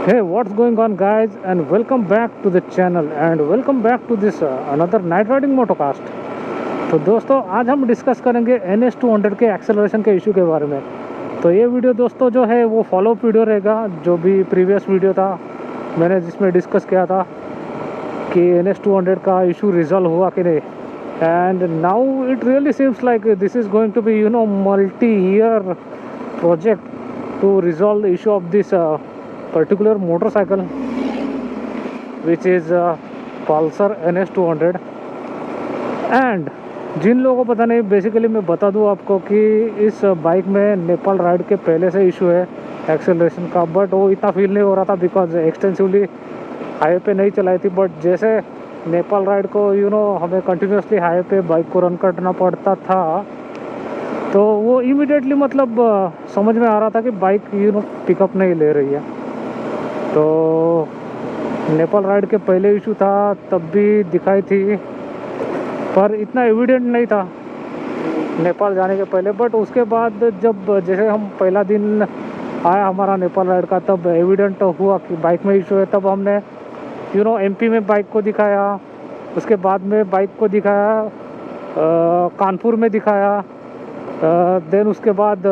Hey, what's going on, guys? And welcome back to the channel and welcome back to this another night riding motocast. तो दोस्तों आज हम discuss करेंगे NS200 के acceleration के issue के बारे में। तो ये वीडियो दोस्तों जो है वो फॉलोअप वीडियो रहेगा, जो भी प्रीवियस वीडियो था मैंने जिसमें डिस्कस किया था कि NS200 का इशू रिजॉल्व हुआ कि नहीं। And now it really seems like this is going to be multi year project to resolve the issue of this particular motorcycle, which is Pulsar NS200. And जिन लोगों को पता नहीं, बेसिकली मैं बता दूं आपको कि इस बाइक में नेपाल राइड के पहले से इशू है एक्सेलरेशन का, बट वो इतना फील नहीं हो रहा था बिकॉज एक्सटेंसिवली हाईवे पे नहीं चलाई थी। बट जैसे नेपाल राइड को हमें कंटिन्यूसली हाईवे पे बाइक को रन करना पड़ता था, तो वो इमीडिएटली मतलब समझ में आ रहा था कि बाइक पिकअप नहीं ले रही है। तो नेपाल राइड के पहले इशू था तब भी दिखाई थी, पर इतना एविडेंट नहीं था नेपाल जाने के पहले। बट उसके बाद जब जैसे हम पहला दिन आया हमारा नेपाल राइड का, तब एविडेंट हुआ कि बाइक में इशू है। तब हमने MP में बाइक को दिखाया, उसके बाद में बाइक को दिखाया कानपुर में दिखाया, देन उसके बाद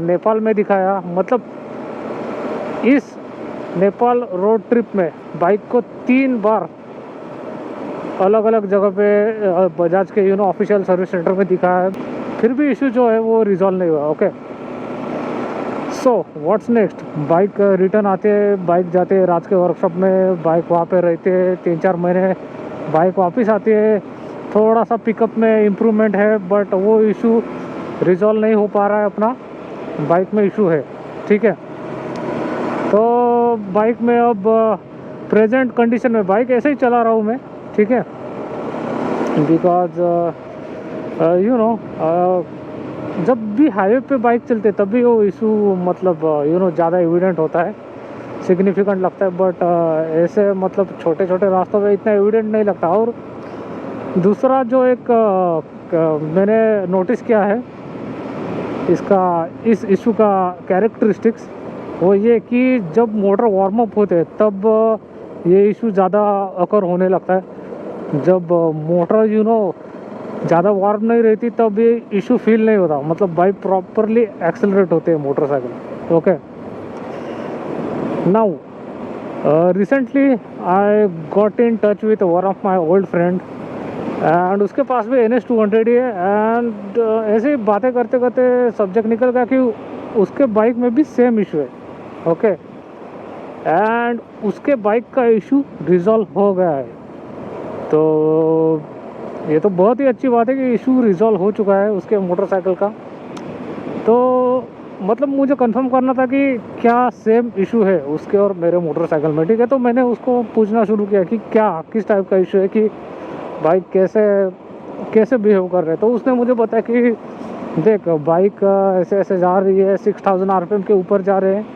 नेपाल में दिखाया। मतलब इस नेपाल रोड ट्रिप में बाइक को 3 बार अलग अलग जगह पे बजाज के ऑफिशियल सर्विस सेंटर में दिखाया है, फिर भी इशू जो है वो रिजॉल्व नहीं हुआ। Okay, so what's next. Bike return आते, बाइक जाते राज के वर्कशॉप में, बाइक वहाँ पे रहते 3-4 महीने, बाइक वापस आती है, थोड़ा सा पिकअप में इम्प्रूवमेंट है, बट वो इशू रिजॉल्व नहीं हो पा रहा है। अपना बाइक में इशू है, ठीक है। तो बाइक में अब प्रेजेंट कंडीशन में बाइक ऐसे ही चला रहा हूँ मैं, ठीक है, बिकॉज जब भी हाईवे पे बाइक चलते तब भी वो इशू मतलब ज़्यादा एविडेंट होता है, सिग्निफिकेंट लगता है। बट ऐसे मतलब छोटे छोटे रास्तों पे इतना एविडेंट नहीं लगता। और दूसरा जो एक मैंने नोटिस किया है इस इशू का कैरेक्टरिस्टिक्स, वो ये कि जब मोटर वार्म अप होते हैं तब ये इशू ज़्यादा अकर होने लगता है। जब मोटर ज़्यादा वार्म नहीं रहती तब ये इशू फील नहीं होता, मतलब बाइक प्रॉपरली एक्सेलरेट होते हैं motorcycle. Okay, now recently I got in touch with one of my old friend and उसके पास भी NS200 ही है। एंड ऐसे ही बातें करते करते सब्जेक्ट निकल गया कि उसके बाइक में भी सेम इशू है। ओके, एंड उसके बाइक का इशू रिजॉल्व हो गया है। तो ये तो बहुत ही अच्छी बात है कि इशू रिजॉल्व हो चुका है उसके मोटरसाइकिल का। तो मतलब मुझे कंफर्म करना था कि क्या सेम इशू है उसके और मेरे मोटरसाइकिल में, ठीक है। तो मैंने उसको पूछना शुरू किया कि क्या किस टाइप का इशू है, कि बाइक कैसे बिहेव कर रहे हैं। तो उसने मुझे बताया कि देख, बाइक ऐसे ऐसे जा रही है, 6000 RPM के ऊपर जा रहे हैं,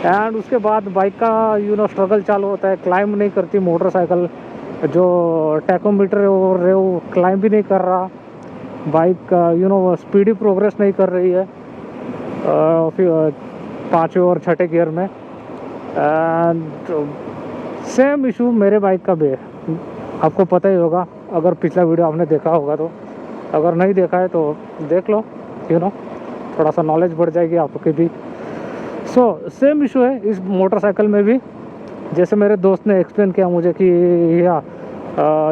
एंड उसके बाद बाइक का स्ट्रगल चालू होता है, क्लाइंब नहीं करती मोटरसाइकिल, जो टैकोमीटर है वो क्लाइंब भी नहीं कर रहा, बाइक स्पीडी प्रोग्रेस नहीं कर रही है फिर 5वें और 6ठे गियर में। एंड सेम इशू मेरे बाइक का भी है, आपको पता ही होगा अगर पिछला वीडियो आपने देखा होगा तो। अगर नहीं देखा है तो देख लो, थोड़ा सा नॉलेज बढ़ जाएगी आपकी भी। सो सेम इशू है इस मोटरसाइकिल में भी। जैसे मेरे दोस्त ने एक्सप्लेन किया मुझे कि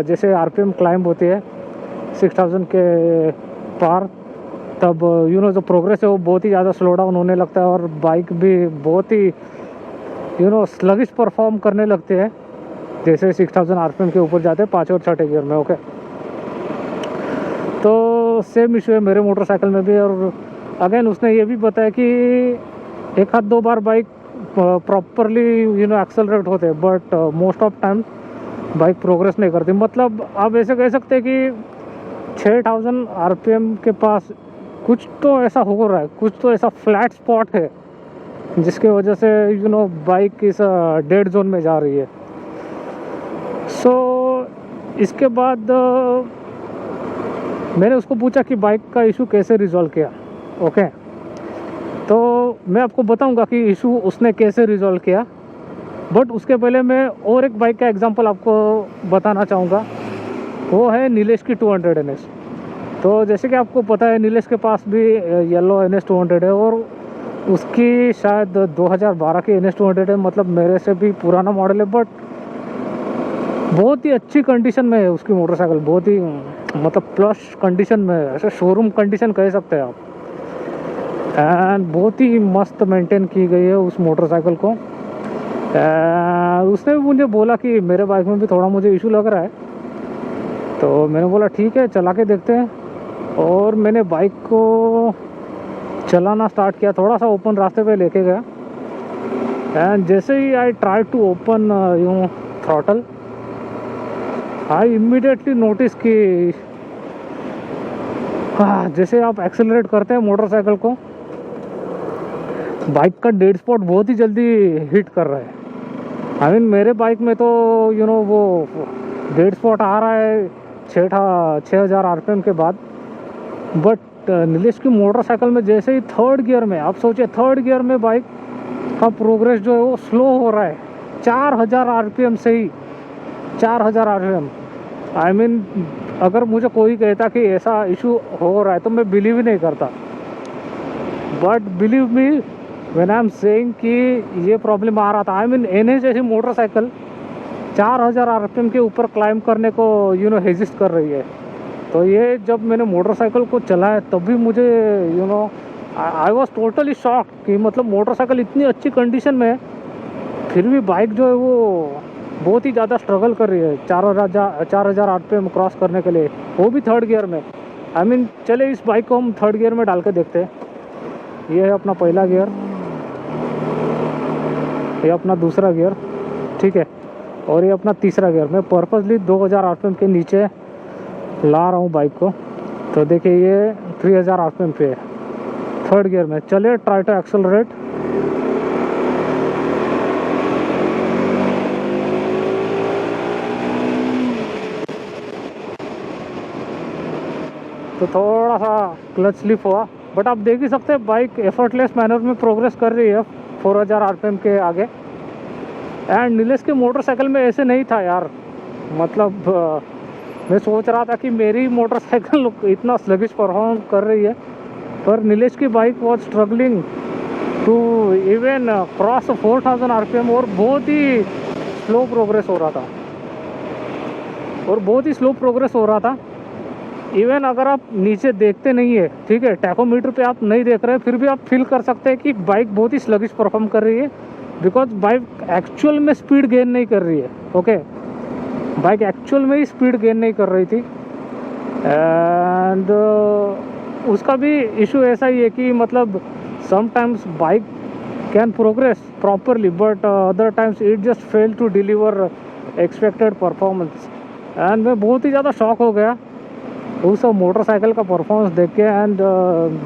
जैसे RPM क्लाइंब होती है 6000 के पार, तब जो प्रोग्रेस है वो बहुत ही ज़्यादा स्लो डाउन होने लगता है और बाइक भी बहुत ही स्लगिश परफॉर्म करने लगते हैं जैसे 6000 RPM के ऊपर जाते हैं 5 और 6ठे गियर में। ओके, तो सेम इशू है मेरे मोटरसाइकिल में भी। और अगेन उसने ये भी बताया कि 1-2 बार बाइक प्रॉपरली एक्सेलरेट होते हैं, but most of time bike progress नहीं करती। मतलब आप ऐसे कह सकते हैं कि 6000 RPM के पास कुछ तो ऐसा हो रहा है, कुछ तो ऐसा फ्लैट स्पॉट है जिसके वजह से बाइक इस डेड जोन में जा रही है। सो इसके बाद मैंने उसको पूछा कि बाइक का इशू कैसे रिजॉल्व किया। ओके, तो मैं आपको बताऊंगा कि इशू उसने कैसे रिजॉल्व किया। बट उसके पहले मैं और एक बाइक का एग्जांपल आपको बताना चाहूँगा, वो है नीलेश की 200 NS। तो जैसे कि आपको पता है नीलेश के पास भी येलो NS 200 है, और उसकी शायद 2012 की NS 200 है, मतलब मेरे से भी पुराना मॉडल है, बट बहुत ही अच्छी कंडीशन में है उसकी मोटरसाइकिल, बहुत ही मतलब प्लस कंडीशन में है, ऐसे शोरूम कंडीशन कह सकते हैं आप। एंड बहुत ही मस्त मेंटेन की गई है उस मोटरसाइकिल को। उसने भी मुझे बोला कि मेरे बाइक में भी थोड़ा मुझे इशू लग रहा है, तो मैंने बोला ठीक है चला के देखते हैं। और मैंने बाइक को चलाना स्टार्ट किया, थोड़ा सा ओपन रास्ते पे लेके गया, एंड जैसे ही आई ट्राई टू ओपन यूँ थ्रॉटल, आई इमीडिएटली नोटिस कि जैसे आप एक्सेलरेट करते हैं मोटरसाइकिल को, बाइक का डेड स्पॉट बहुत ही जल्दी हिट कर रहा है। आई मीन मेरे बाइक में तो वो डेड स्पॉट आ रहा है 6000 RPM के बाद, बट नीलेश की मोटरसाइकिल में जैसे ही थर्ड गियर में, आप सोचिए थर्ड गियर में बाइक का प्रोग्रेस जो है वो स्लो हो रहा है 4000 RPM से ही। 4000 RPM, आई मीन अगर मुझे कोई कहता कि ऐसा इशू हो रहा है तो मैं बिलीव ही नहीं करता, but believe me when I am saying कि ये प्रॉब्लम आ रहा था। आई मीन NS जैसी मोटरसाइकिल 4000 RPM के ऊपर क्लाइम करने को हेजिस्ट कर रही है। तो ये जब मैंने मोटरसाइकिल को चलाया तब भी मुझे आई वॉज टोटली शॉक कि मतलब मोटरसाइकिल इतनी अच्छी कंडीशन में है, फिर भी बाइक जो है वो बहुत ही ज़्यादा स्ट्रगल कर रही है 4000 RPM क्रॉस करने के लिए, वो भी थर्ड गियर में। आई मीन चले इस बाइक को हम थर्ड गियर में डाल के देखते हैं। ये है अपना पहला गियर, ये अपना दूसरा गियर, ठीक है, और ये अपना तीसरा गियर। मैं पर्पसली 2000 RPM के नीचे ला रहा हूँ बाइक को, तो देखिए ये 3000 RPM पे है थर्ड गियर में। चलिए ट्राई टू एक्सेलरेट। तो थोड़ा सा क्लच स्लिप हुआ, बट आप देख ही सकते हैं बाइक एफर्टलेस मैनर में प्रोग्रेस कर रही है 4000 RPM के आगे। एंड नीलेश के मोटरसाइकिल में ऐसे नहीं था यार, मतलब मैं सोच रहा था कि मेरी मोटरसाइकिल इतना स्लगिश परफॉर्म कर रही है, पर नीलेश की bike was struggling to even cross 4000 RPM, और बहुत ही स्लो प्रोग्रेस हो रहा था। इवन अगर आप नीचे देखते नहीं है, ठीक है, टैकोमीटर पे आप नहीं देख रहे, फिर भी आप फील कर सकते हैं कि बाइक बहुत ही स्लगिश परफॉर्म कर रही है, बिकॉज बाइक एक्चुअल में स्पीड गेन नहीं कर रही है। ओके, बाइक एक्चुअल में ही स्पीड गेन नहीं कर रही थी। एंड उसका भी इशू ऐसा ही है कि मतलब sometimes bike can progress properly, but other times it just fail to deliver expected performance. And मैं बहुत ही ज़्यादा शॉक हो गया उस मोटरसाइकिल का परफॉर्मेंस देख के। एंड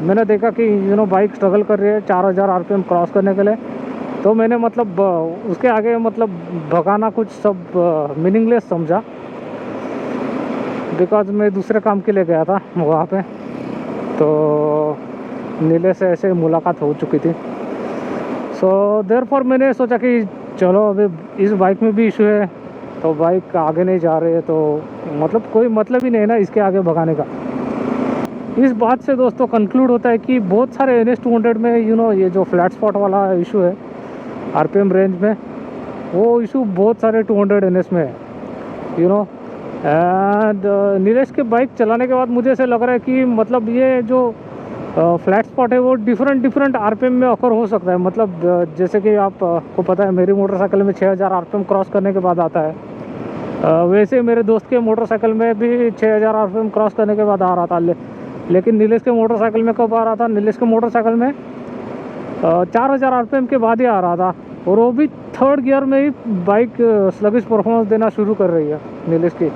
मैंने देखा कि बाइक स्ट्रगल कर रही है 4000 RPM क्रॉस करने के लिए, तो मैंने मतलब उसके आगे मतलब भगाना कुछ सब मीनिंगलेस समझा, बिकॉज मैं दूसरे काम के लिए गया था वहाँ पे। तो नीलेश से ऐसे मुलाकात हो चुकी थी, सो देयरफॉर मैंने सोचा कि चलो अभी इस बाइक में भी इशू है, तो बाइक आगे नहीं जा रही है, तो मतलब कोई मतलब ही नहीं ना इसके आगे भगाने का। इस बात से दोस्तों कंक्लूड होता है कि बहुत सारे NS 200 में ये जो फ्लैट स्पॉट वाला इशू है RPM रेंज में, वो इशू बहुत सारे 200 NS में है एंड नीलेश के बाइक चलाने के बाद मुझे ऐसे लग रहा है कि मतलब ये जो फ्लैट स्पॉट है वो डिफरेंट RPM में अकर हो सकता है। मतलब जैसे कि आपको पता है मेरी मोटरसाइकिल में 6000 RPM क्रॉस करने के बाद आता है, वैसे मेरे दोस्त के मोटरसाइकिल में भी 6000 RPM क्रॉस करने के बाद आ रहा था, लेकिन नीलेश के मोटरसाइकिल में कब आ रहा था, नीलेश के मोटरसाइकिल में 4000 RPM के बाद ही आ रहा था, और वो भी थर्ड गियर में ही बाइक स्लगिश परफॉर्मेंस देना शुरू कर रही है नीलेश की।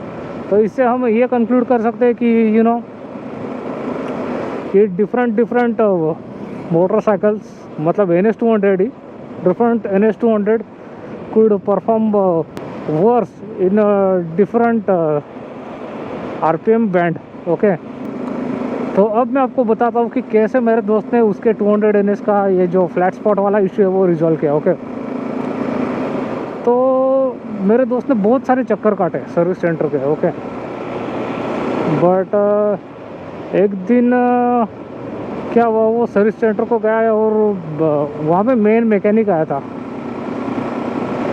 तो इससे हम ये कंक्लूड कर सकते हैं कि कि डिफरेंट मोटरसाइकिल्स, मतलब NS 200 he different NS 200 could perform worse in a different RPM band. Okay, तो अब मैं आपको बताता हूँ कि कैसे मेरे दोस्त ने उसके 200 NS का ये जो फ्लैट स्पॉट वाला इशू है वो रिजॉल्व किया। ओके, तो मेरे दोस्त ने बहुत सारे चक्कर काटे सर्विस सेंटर के, ओके। बट एक दिन क्या हुआ, वो सर्विस सेंटर को गया और वहाँ पे मेन मैकेनिक आया था,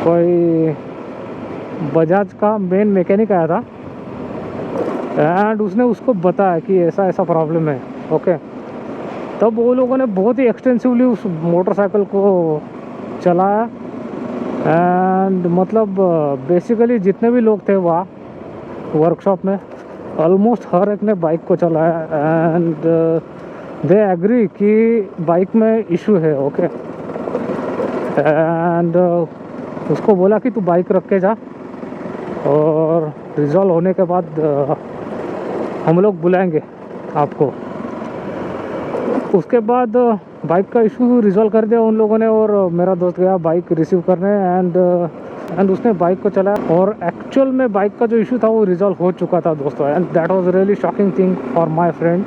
कोई बजाज का मेन मैकेनिक आया था, एंड उसने उसको बताया कि ऐसा ऐसा प्रॉब्लम है, ओके। तब वो लोगों ने बहुत ही एक्सटेंसिवली उस मोटरसाइकिल को चलाया, एंड मतलब बेसिकली जितने भी लोग थे वहाँ वर्कशॉप में, ऑलमोस्ट हर एक ने बाइक को चलाया, एंड दे एग्री कि बाइक में इशू है, ओके। एंड उसको बोला कि तू बाइक रख के जा, और रिजॉल्व होने के बाद हम लोग बुलाएंगे आपको। उसके बाद बाइक का इशू रिजॉल्व कर दिया उन लोगों ने, और मेरा दोस्त गया बाइक रिसीव करने, एंड उसने बाइक को चलाया, और एक्चुअल में बाइक का जो इशू था वो रिजॉल्व हो चुका था दोस्तों, and that was really shocking thing for my friend.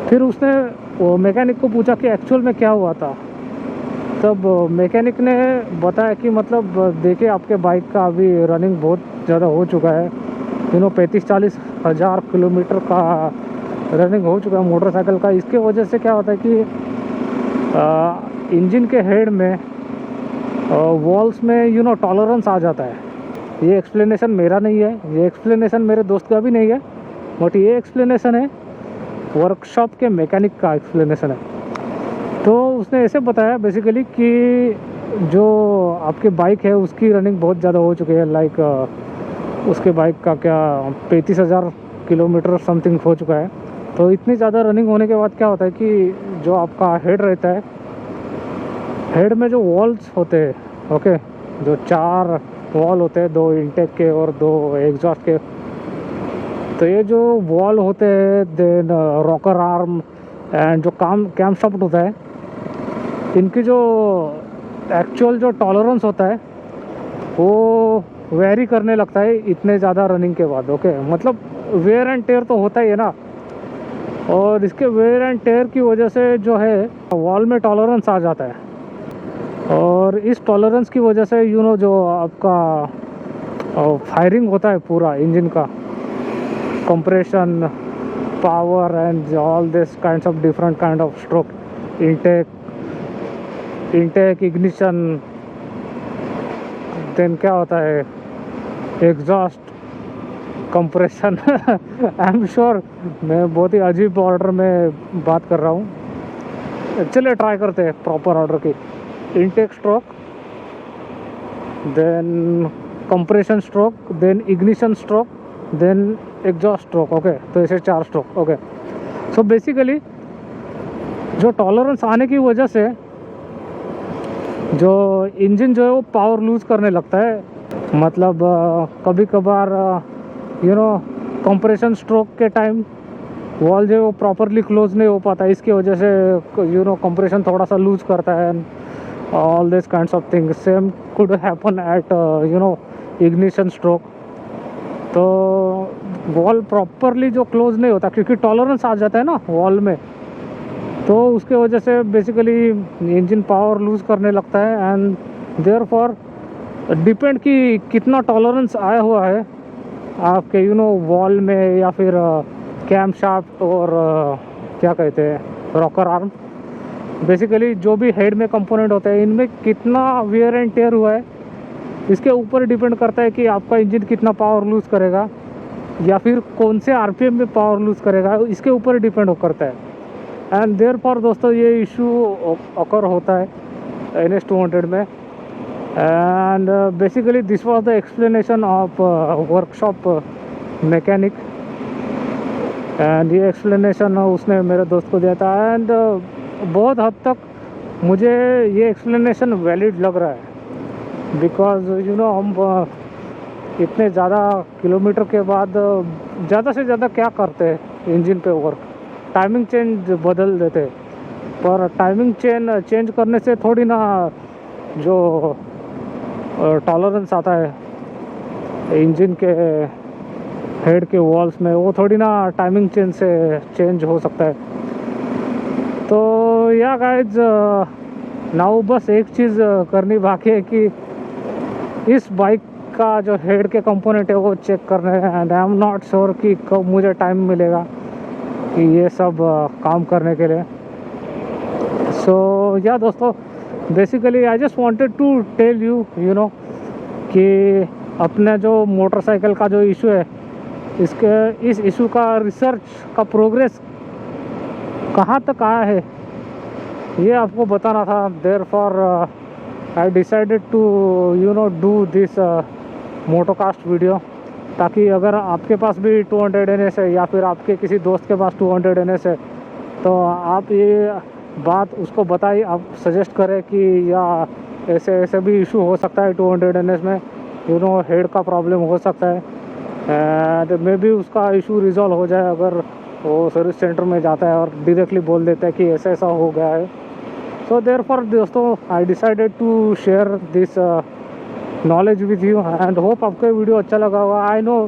फिर उसने वो मैकेनिक को पूछा कि एक्चुअल में क्या हुआ था। तब मैकेनिक ने बताया कि मतलब देखिए आपके बाइक का अभी रनिंग बहुत ज़्यादा हो चुका है, 35-40 हज़ार किलोमीटर का रनिंग हो चुका है मोटरसाइकिल का। इसके वजह से क्या होता है कि इंजन के हेड में वॉल्स में टॉलरेंस आ जाता है। ये एक्सप्लेनेशन मेरा नहीं है, ये एक्सप्लेनेशन मेरे दोस्त का भी नहीं है, बट ये एक्सप्लेनेशन है वर्कशॉप के मैकेनिक का एक्सप्लेनेशन है। तो उसने ऐसे बताया बेसिकली कि जो आपके बाइक है उसकी रनिंग बहुत ज़्यादा हो चुकी है, लाइक उसके बाइक का क्या 35,000 किलोमीटर समथिंग हो चुका है। तो इतनी ज़्यादा रनिंग होने के बाद क्या होता है कि जो आपका हेड रहता है, हेड में जो वॉल्स होते हैं, ओके, जो 4 वॉल होते हैं, 2 इंटेक के और 2 एग्जॉस्ट के, तो ये जो वॉल होते हैं, देन रॉकर आर्म एंड जो कैम शाफ्ट होता है, इनकी जो एक्चुअल जो टॉलरेंस होता है वो वेरी करने लगता है इतने ज़्यादा रनिंग के बाद, ओके। मतलब वेयर एंड टेयर तो होता ही है ना, और इसके वेयर एंड टेयर की वजह से जो है वॉल में टॉलरेंस आ जाता है, और इस टॉलरेंस की वजह से जो आपका फायरिंग होता है पूरा इंजन का, compression, power and all this kinds of different kind of stroke, intake, ignition, then क्या होता है exhaust, compression. I'm sure मैं बहुत ही अजीब ऑर्डर में बात कर रहा हूँ। चलिए ट्राई करते हैं प्रॉपर ऑर्डर की। Intake stroke, then compression stroke, then ignition stroke, then exhaust stroke, okay. तो ऐसे 4 स्ट्रोक, ओके। सो बेसिकली जो टॉलरेंस आने की वजह से जो इंजन जो है वो पावर लूज़ करने लगता है। मतलब कभी कभार कंप्रेशन स्ट्रोक के टाइम वॉल जो है वो प्रॉपरली क्लोज नहीं हो पाता, इसकी वजह से कंप्रेशन थोड़ा सा लूज़ करता है, all this kinds of things same could happen at ignition stroke. तो वॉल प्रॉपरली जो क्लोज नहीं होता क्योंकि टॉलरेंस आ जाता है ना वॉल में, तो उसके वजह से बेसिकली इंजन पावर लूज़ करने लगता है, एंड देयरफॉर डिपेंड कि कितना टॉलरेंस आया हुआ है आपके वॉल में, या फिर कैम शाफ्ट और क्या कहते हैं रॉकर आर्म, बेसिकली जो भी हेड में कंपोनेंट होता है इनमें कितना वेयर एंड टेयर हुआ है, इसके ऊपर डिपेंड करता है कि आपका इंजन कितना पावर लूज़ करेगा, या फिर कौन से आरपीएम में पावर लूज़ करेगा, इसके ऊपर डिपेंड करता है। एंड देयरफॉर दोस्तों ये इशू अकर होता है NS200 में। And basically this was the explanation of workshop mechanic, and ये एक्सप्लेनेशन उसने मेरे दोस्त को दिया था, एंड बहुत हद तक मुझे ये एक्सप्लेनेशन वैलिड लग रहा है, बिकॉज हम इतने ज़्यादा किलोमीटर के बाद ज़्यादा से ज़्यादा क्या करते हैं इंजन पे वर्क, टाइमिंग चेंज बदल देते, पर टाइमिंग चेंज करने से थोड़ी ना जो टॉलरेंस आता है इंजन के हेड के वॉल्स में, वो थोड़ी ना टाइमिंग चेंज से चेंज हो सकता है। तो या गाइज नाउ बस एक चीज़ करनी बाकी है कि इस बाइक का जो हेड के कंपोनेंट है वो चेक करने हैं। And I am not sure कि कब मुझे टाइम मिलेगा कि ये सब काम करने के लिए। सो या दोस्तों, basically I just wanted to tell you you know कि अपने जो मोटरसाइकिल का जो इशू है, इस इशू का रिसर्च का प्रोग्रेस कहाँ तक आया है ये आपको बताना था। Therefore I decided to do this motocast video, ताकि अगर आपके पास भी 200 NS है या फिर आपके किसी दोस्त के पास 200 NS है तो आप ये बात उसको बताइए, आप सजेस्ट करें कि या ऐसे ऐसे भी इशू हो सकता है 200 NS में, हेड का प्रॉब्लम हो सकता है। एंड मे बी उसका इशू रिजॉल्व हो जाए अगर वो सर्विस सेंटर में जाता है और डायरेक्टली बोल देता है कि ऐसा ऐसा हो गया है। सो देयरफॉर दोस्तों, I decided to share this knowledge with you and hope आपको ये वीडियो अच्छा लगा होगा। I know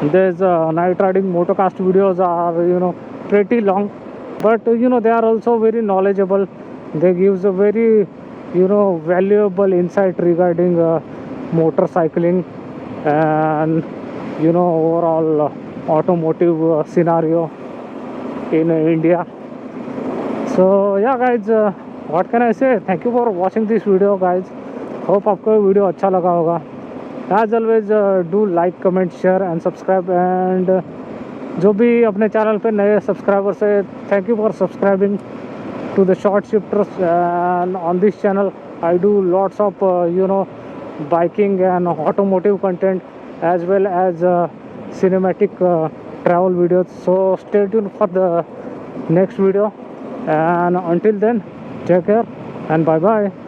this night riding motocast videos are pretty long, but they are also very knowledgeable. They gives a very valuable insight regarding motorcycling and overall automotive scenario in India. So yeah guys, what can I say, thank you for watching this video guys. Hope आपको ये video अच्छा लगा होगा। As always, do like, comment, share and subscribe, and जो भी अपने channel पे नए सब्सक्राइबर्स है, thank you for subscribing to the short shifters. And on this channel I do lots of biking and automotive content as well as cinematic travel videos. So stay tuned for the next video, and until then, take care and bye bye.